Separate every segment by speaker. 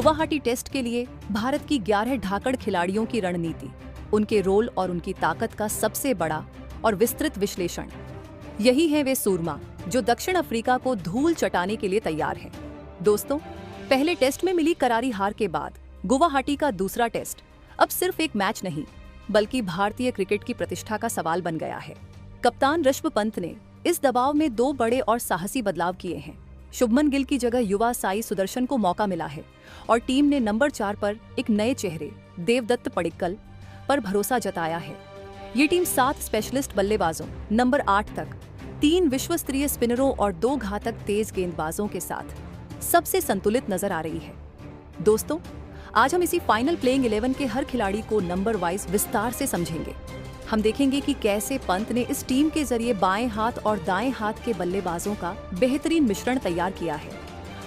Speaker 1: Guwahati test के लिए भारत की 11 धाकड़ खिलाड़ियों की रणनीति, उनके रोल और उनकी ताकत का सबसे बड़ा और विस्तृत विश्लेषण। यही है वे सूरमा जो दक्षिण अफ्रीका को धूल चटाने के लिए तैयार हैं। दोस्तों, पहले टेस्ट में मिली करारी हार के बाद गुवाहाटी का दूसरा टेस्ट अब सिर्फ एक मैच नहीं बल्कि भारतीय क्रिकेट की प्रतिष्ठा का सवाल बन गया है। कप्तान ऋषभ पंत ने इस दबाव में 2 बड़े और साहसी बदलाव किए हैं। शुभमन गिल की जगह युवा साई सुदर्शन को मौका मिला है और टीम ने नंबर 4 पर एक नए चेहरे देवदत्त पडिक्कल पर भरोसा जताया है। ये टीम 7 स्पेशलिस्ट बल्लेबाजों, नंबर 8 तक 3 विश्व स्तरीय स्पिनरों और 2 घातक तेज गेंदबाजों के साथ सबसे संतुलित नजर आ रही है। दोस्तों, आज हम इसी फाइनल प्लेइंग 11 के हर खिलाड़ी को नंबर वाइज विस्तार से समझेंगे। हम देखेंगे कि कैसे पंत ने इस टीम के जरिए बाएं हाथ और दाएं हाथ के बल्लेबाजों का बेहतरीन मिश्रण तैयार किया है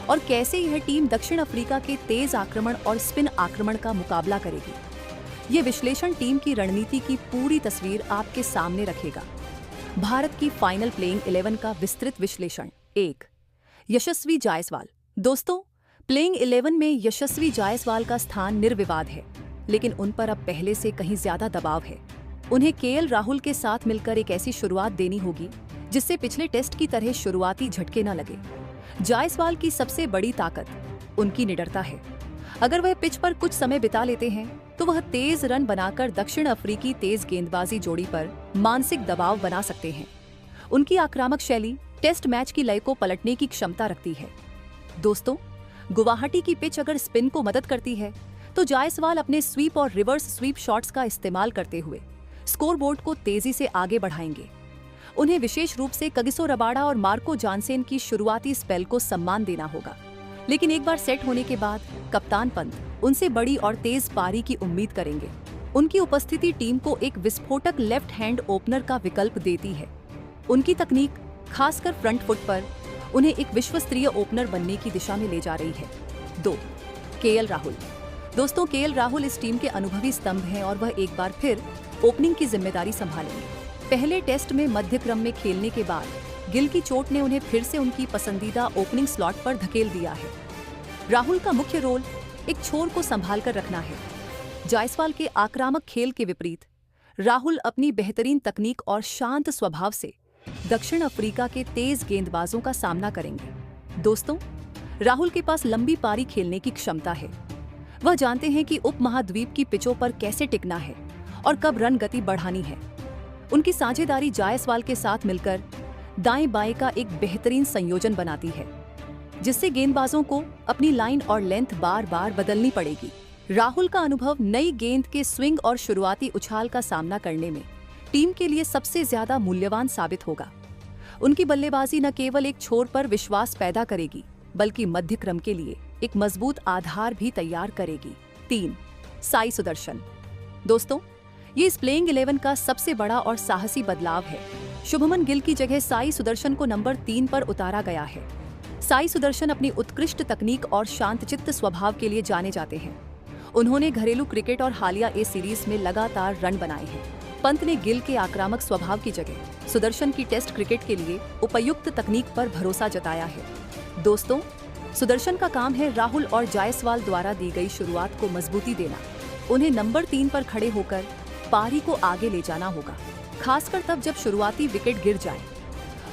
Speaker 1: और कैसे यह टीम दक्षिण अफ्रीका के तेज आक्रमण और स्पिन आक्रमण का मुकाबला करेगी। ये विश्लेषण टीम की रणनीति की पूरी तस्वीर आपके सामने रखेगा। भारत की फाइनल प्लेइंग 11 का विस्तृत विश्लेषण। 1. यशस्वी जायसवाल। दोस्तों, प्लेइंग 11 में यशस्वी जायसवाल का स्थान निर्विवाद है, लेकिन उन पर अब पहले से कहीं ज्यादा दबाव है। उन्हें केएल राहुल के साथ मिलकर एक ऐसी शुरुआत देनी होगी जिससे पिछले टेस्ट की तरह शुरुआती झटके न लगे। जायसवाल की सबसे बड़ी ताकत उनकी निडरता है। अगर वह पिच पर कुछ समय बिता लेते हैं तो वह तेज रन बनाकर दक्षिण अफ्रीकी तेज गेंदबाजी जोड़ी पर मानसिक दबाव बना सकते हैं। उनकी आक्रामक शैली टेस्ट मैच की लय को पलटने की क्षमता रखती है। दोस्तों, गुवाहाटी की पिच अगर स्पिन को मदद करती है तो जायसवाल अपने स्वीप और रिवर्स स्वीप शॉट्स का इस्तेमाल करते हुए स्कोरबोर्ड को तेजी से आगे बढ़ाएंगे। उन्हें विशेष रूप से कगिसो रबाडा और मार्को जानसेन की शुरुआती स्पेल को सम्मान देना होगा, लेकिन एक बार सेट होने के बाद कप्तान पंत उनसे बड़ी और तेज पारी की उम्मीद करेंगे। उनकी उपस्थिति टीम को एक विस्फोटक लेफ्ट हैंड ओपनर का विकल्प देती है। उनकी तकनीक, खासकर फ्रंट फुट पर, उन्हें एक विश्व स्तरीय ओपनर बनने की दिशा में ले जा रही है। 2. केएल राहुल। दोस्तों, केएल राहुल इस टीम के अनुभवी स्तंभ हैं और वह एक बार फिर ओपनिंग की जिम्मेदारी संभालेंगे। पहले टेस्ट में मध्य क्रम में खेलने के बाद गिल की चोट ने उन्हें फिर से उनकी पसंदीदा ओपनिंग स्लॉट पर धकेल दिया है। राहुल का मुख्य रोल एक छोर को संभालकर रखना है। जायसवाल के आक्रामक खेल के विपरीत राहुल अपनी बेहतरीन तकनीक और शांत स्वभाव से दक्षिण अफ्रीका के तेज गेंदबाजों का सामना करेंगे। दोस्तों, राहुल के पास लंबी पारी खेलने की क्षमता है। वह जानते हैं कि उपमहाद्वीप की पिचों पर कैसे टिकना है और कब रन गति बढ़ानी है। उनकी साझेदारी जायसवाल के साथ मिलकर दाएं बाएं का एक बेहतरीन संयोजन बनाती है, जिससे गेंदबाजों को अपनी लाइन और लेंथ बार बार बदलनी पड़ेगी। राहुल का अनुभव नई गेंद के स्विंग और शुरुआती उछाल का सामना करने में टीम के लिए सबसे ज्यादा मूल्यवान साबित होगा। उनकी बल्लेबाजी न केवल एक छोर पर विश्वास पैदा करेगी बल्कि मध्य क्रम के लिए एक मजबूत आधार भी तैयार करेगी। 3. साई सुदर्शन। दोस्तों, ये इस प्लेइंग 11 का सबसे बड़ा और साहसी बदलाव है। शुभमन गिल की जगह साई सुदर्शन को नंबर 3 पर उतारा गया है। साई सुदर्शन अपनी उत्कृष्ट तकनीक और शांतचित्त स्वभाव के लिए जाने जाते हैं। उन्होंने घरेलू क्रिकेट और हालिया ए सीरीज में लगातार रन बनाए हैं। पंत ने गिल के आक्रामक स्वभाव की जगह सुदर्शन की टेस्ट क्रिकेट के लिए उपयुक्त तकनीक पर भरोसा जताया है। दोस्तों, सुदर्शन का काम है राहुल और जायसवाल द्वारा दी गई शुरुआत को मजबूती देना। उन्हें नंबर 3 पर खड़े होकर पारी को आगे ले जाना होगा, खासकर तब जब शुरुआती विकेट गिर जाए।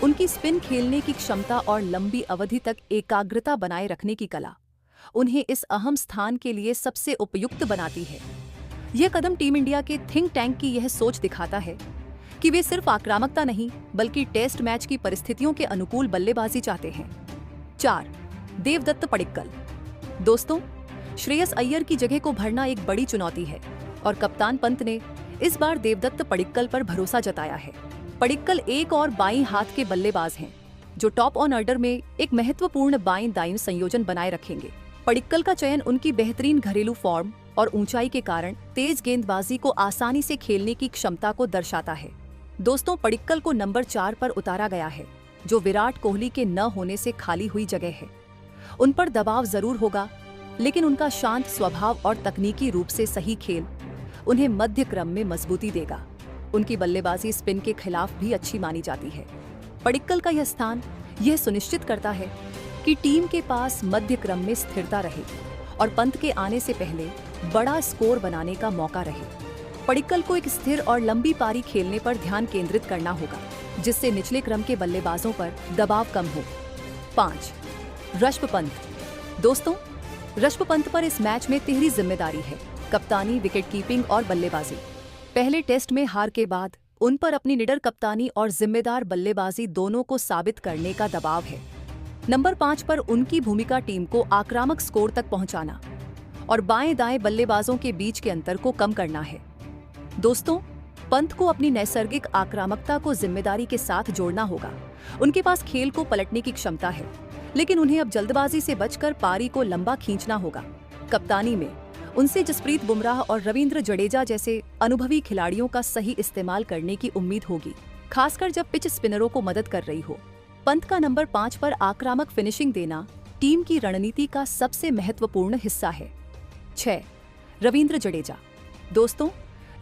Speaker 1: उनकी स्पिन खेलने की क्षमता और लंबी अवधि तक एकाग्रता बनाए रखने की कला उन्हें इस अहम स्थान के लिए सबसे उपयुक्त बनाती है। यह कदम टीम इंडिया के थिंक टैंक की यह सोच दिखाता है कि वे सिर्फ आक्रामकता नहीं बल्कि टेस्ट मैच की परिस्थितियों के अनुकूल बल्लेबाजी चाहते हैं। 4. देवदत्त पडिक्कल। दोस्तों, श्रेयस अय्यर की जगह को भरना एक बड़ी चुनौती है और कप्तान पंत ने इस बार देवदत्त पडिक्कल पर भरोसा जताया है। पडिक्कल एक और बाईं हाथ के बल्लेबाज हैं जो टॉप ऑन ऑर्डर में एक महत्वपूर्ण बाईं दाईं संयोजन बनाए रखेंगे। पडिक्कल का चयन उनकी बेहतरीन घरेलू फॉर्म और ऊंचाई के कारण तेज गेंदबाजी को आसानी से खेलने की क्षमता को दर्शाता है। दोस्तों, पडिक्कल को नंबर 4 पर उतारा गया है, जो विराट कोहली के न होने से खाली हुई जगह है। उन पर दबाव जरूर होगा, लेकिन उनका शांत स्वभाव और तकनीकी रूप से सही खेल उन्हें मध्य क्रम में मजबूती देगा। उनकी बल्लेबाजी स्पिन के खिलाफ भी अच्छी मानी जाती है। पडिक्कल का यह स्थान यह सुनिश्चित करता है कि टीम के पास मध्य क्रम में स्थिरता रहे और पंत के आने से पहले बड़ा स्कोर बनाने का मौका रहे। पडिक्कल को एक स्थिर और लंबी पारी खेलने पर ध्यान केंद्रित करना होगा, जिससे निचले क्रम के बल्लेबाजों पर दबाव कम हो। 5. ऋषभ पंत। दोस्तों, ऋषभ पंत पर इस मैच में तिहरी जिम्मेदारी है: कप्तानी, विकेट कीपिंग और बल्लेबाजी। पहले टेस्ट में हार के बाद उन पर अपनी निडर कप्तानी और जिम्मेदार बल्लेबाजी दोनों को साबित करने का दबाव है। नंबर 5 पर उनकी भूमिका टीम को आक्रामक स्कोर तक पहुंचाना और बाएं दाएं बल्लेबाजों के बीच के अंतर को कम करना है। दोस्तों, पंत को अपनी नैसर्गिक आक्रामकता को जिम्मेदारी के साथ जोड़ना होगा। उनके पास खेल को पलटने की क्षमता है, लेकिन उन्हें अब जल्दबाजी से बचकर पारी को लंबा खींचना होगा। कप्तानी में उनसे जसप्रीत बुमराह और रविंद्र जडेजा जैसे अनुभवी खिलाड़ियों का सही इस्तेमाल करने की उम्मीद होगी, खासकर जब पिच स्पिनरों को मदद कर रही हो। पंत का नंबर 5 पर आक्रामक फिनिशिंग देना टीम की रणनीति का सबसे महत्वपूर्ण हिस्सा है। 6. रविंद्र जडेजा। दोस्तों,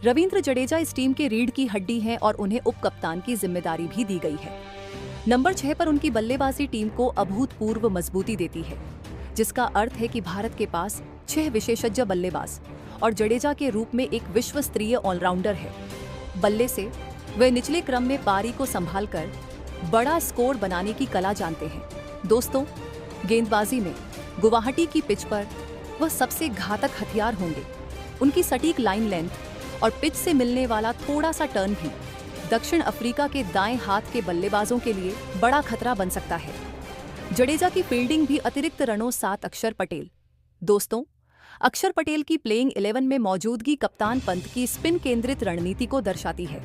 Speaker 1: रविंद्र जडेजा इस टीम के रीढ़ की हड्डी हैं और उन्हें उप कप्तान की जिम्मेदारी भी दी गई है। नंबर 6 पर उनकी बल्लेबाजी टीम को अभूतपूर्व मजबूती देती है, जिसका अर्थ है कि भारत के पास 6 विशेषज्ञ बल्लेबाज और जडेजा के रूप में एक विश्व स्तरीय ऑलराउंडर है। बल्ले से वे निचले क्रम में पारी को संभालकर बड़ा स्कोर बनाने की कला जानते हैं। दोस्तों, गेंदबाजी में गुवाहाटी की पिच पर वह सबसे घातक हथियार होंगे। उनकी सटीक लाइन लेंथ और पिच से मिलने वाला थोड़ा सा टर्न भी दक्षिण अफ्रीका के दाएं हाथ के बल्लेबाजों के लिए बड़ा खतरा बन सकता है। जडेजा की फील्डिंग भी अतिरिक्त रनों 7 अक्षर पटेल। दोस्तों, अक्षर पटेल की प्लेइंग 11 में मौजूदगी कप्तान पंत की स्पिन केंद्रित रणनीति को दर्शाती है।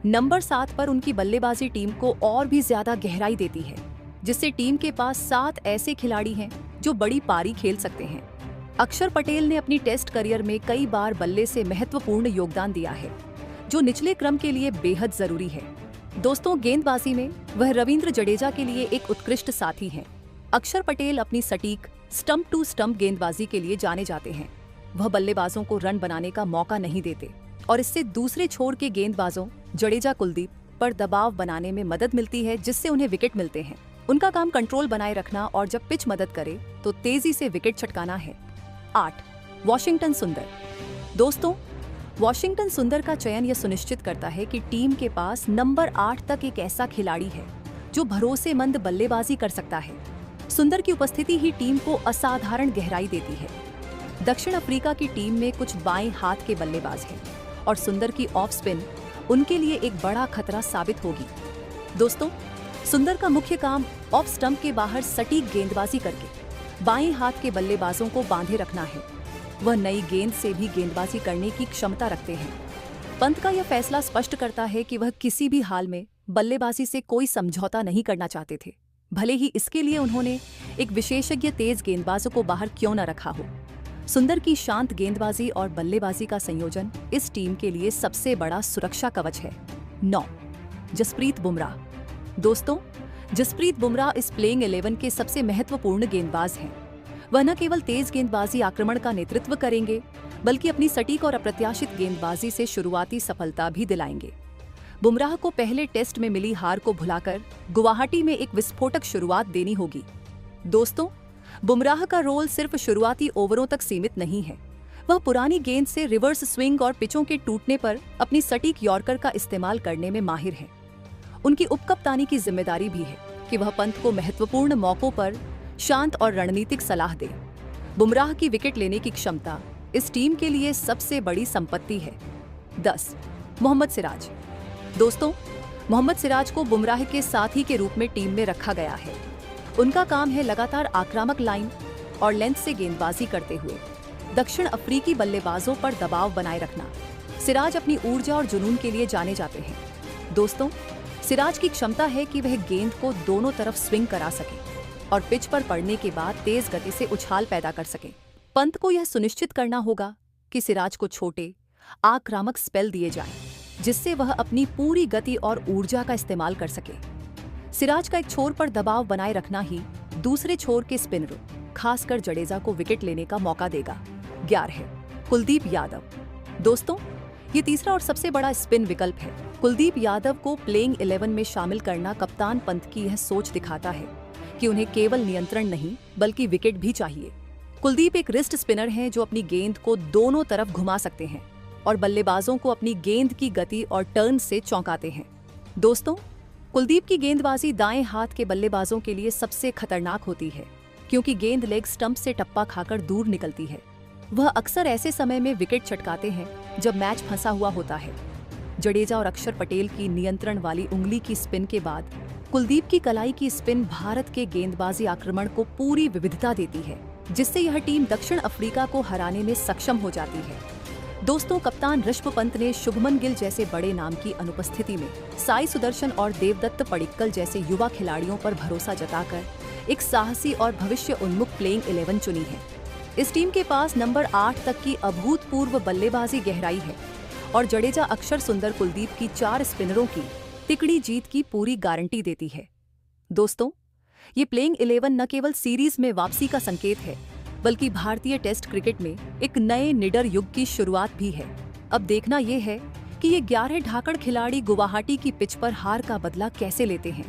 Speaker 1: नंबर 7 पर उनकी बल्लेबाजी टीम को और भी ज्यादा गहराई देती है, जिससे टीम के पास 7 ऐसे खिलाड़ी हैं जो बड़ी पारी खेल सकते हैं। अक्षर पटेल ने अपनी टेस्ट करियर में कई बार बल्ले से महत्वपूर्ण योगदान दिया है, जो निचले क्रम के लिए बेहद जरूरी है। दोस्तों, गेंदबाजी में वह रविंद्र जडेजा के लिए एक उत्कृष्ट साथी हैं। अक्षर पटेल अपनी सटीक स्टंप टू स्टंप गेंदबाजी के लिए जाने जाते हैं। वह बल्लेबाजों को रन बनाने का मौका नहीं देते और इससे दूसरे छोर के गेंदबाजों जडेजा, कुलदीप पर दबाव बनाने में मदद मिलती है, जिससे उन्हें विकेट मिलते हैं। उनका काम कंट्रोल बनाए रखना और जब पिच मदद करे तो तेजी से विकेट छटकाना है। 8. वॉशिंगटन सुंदर। दोस्तों, वॉशिंगटन सुंदर का चयन यह सुनिश्चित करता है कि टीम के पास नंबर 8 तक एक ऐसा खिलाड़ी है जो भरोसेमंद बल्लेबाजी कर सकता है। सुंदर की उपस्थिति ही टीम को असाधारण गहराई देती है। दक्षिण अफ्रीका की टीम में कुछ बाएं हाथ के बल्लेबाज हैं और सुंदर की ऑफ स्पिन उनके लिए एक बड़ा खतरा साबित होगी। दोस्तों, सुंदर का मुख्य काम ऑफ स्टंप के बाहर सटीक गेंदबाजी करके बाएं हाथ के बल्लेबाजों को बांधे रखना है। वह नई गेंद से भी गेंदबाजी करने की क्षमता रखते हैं। पंत का यह फैसला स्पष्ट करता है कि वह किसी भी हाल में बल्लेबाजी से कोई समझौता नहीं करना चाहते थे, भले ही इसके लिए उन्होंने एक विशेषज्ञ तेज गेंदबाजों को बाहर क्यों न रखा हो। सुंदर की शांत गेंदबाजी और बल्लेबाजी का संयोजन इस टीम के लिए सबसे बड़ा सुरक्षा कवच है। 9. जसप्रीत बुमराह। दोस्तों, जसप्रीत बुमराह इस प्लेइंग 11 के सबसे महत्वपूर्ण गेंदबाज हैं। वह न केवल तेज गेंदबाजी आक्रमण का नेतृत्व करेंगे, बल्कि अपनी सटीक और अप्रत्याशित गेंदबाजी से शुरुआती सफलता भी दिलाएंगे। बुमराह को पहले टेस्ट में मिली हार को भुलाकर गुवाहाटी में एक विस्फोटक शुरुआत देनी होगी। दोस्तों, बुमराह का रोल सिर्फ शुरुआती ओवरों तक सीमित नहीं है। वह पुरानी गेंद से रिवर्स स्विंग और पिचों के टूटने पर अपनी सटीक यॉर्कर का इस्तेमाल करने में माहिर है। उनकी उपकप्तानी की जिम्मेदारी भी है कि वह पंत को महत्वपूर्ण मौकों पर शांत और रणनीतिक सलाह दे। बुमराह की विकेट लेने की क्षमता इस टीम के लिए सबसे बड़ी संपत्ति है। 10. मोहम्मद सिराज। दोस्तों, मोहम्मद सिराज को बुमराह के साथी के रूप में टीम में रखा गया है। उनका काम है लगातार आक्रामक लाइन और लेंथ से गेंदबाजी करते हुए दक्षिण अफ्रीकी बल्लेबाजों पर दबाव बनाए रखना। सिराज अपनी ऊर्जा और जुनून के लिए जाने जाते हैं। दोस्तों, सिराज की क्षमता है कि वह गेंद को दोनों तरफ स्विंग करा सके और पिच पर पड़ने के बाद तेज गति से उछाल पैदा कर सके। पंत को यह सुनिश्चित करना होगा कि सिराज को छोटे आक्रामक स्पेल दिए जाएं, जिससे वह अपनी पूरी गति और ऊर्जा का इस्तेमाल कर सके। सिराज का एक छोर पर दबाव बनाए रखना ही दूसरे छोर के स्पिनरों, खासकर जडेजा को विकेट लेने का मौका देगा। 11. कुलदीप यादव। दोस्तों, ये तीसरा और सबसे बड़ा स्पिन विकल्प है। कुलदीप यादव को प्लेइंग 11 में शामिल करना कप्तान पंत की यह सोच दिखाता है कि उन्हें केवल नियंत्रण नहीं बल्कि विकेट भी चाहिए। कुलदीप एक रिस्ट स्पिनर हैं जो अपनी गेंद को दोनों तरफ घुमा सकते हैं और बल्लेबाजों को अपनी गेंद की गति और टर्न से चौंकाते हैं। दोस्तों, कुलदीप की गेंदबाजी दाएं हाथ के बल्लेबाजों के लिए सबसे खतरनाक होती है क्योंकि गेंद लेग स्टंप से टप्पा खाकर दूर निकलती है। वह अक्सर ऐसे समय में विकेट चटकाते हैं जब मैच फंसा हुआ होता है। जडेजा और अक्षर पटेल की नियंत्रण वाली उंगली की स्पिन के बाद कुलदीप की कलाई की स्पिन भारत के गेंदबाजी आक्रमण को पूरी विविधता देती है, जिससे यह टीम दक्षिण अफ्रीका को हराने में सक्षम हो जाती है। दोस्तों, कप्तान ऋषभ पंत ने शुभमन गिल जैसे बड़े नाम की अनुपस्थिति में साई सुदर्शन और देवदत्त पडिक्कल जैसे युवा खिलाड़ियों पर भरोसा जताकर एक साहसी और भविष्य उन्मुख प्लेइंग 11 चुनी है। इस टीम के पास नंबर 8 तक की अभूतपूर्व बल्लेबाजी गहराई है और जडेजा, अक्षर, सुंदर, कुलदीप की 4 स्पिनरों की तिकड़ी जीत की पूरी गारंटी देती है। दोस्तों, ये प्लेइंग 11 न केवल सीरीज में वापसी का संकेत है बल्कि भारतीय टेस्ट क्रिकेट में एक नए निडर युग की शुरुआत भी है। अब देखना यह है कि ये 11 धाकड़ खिलाड़ी गुवाहाटी की पिच पर हार का बदला कैसे लेते हैं।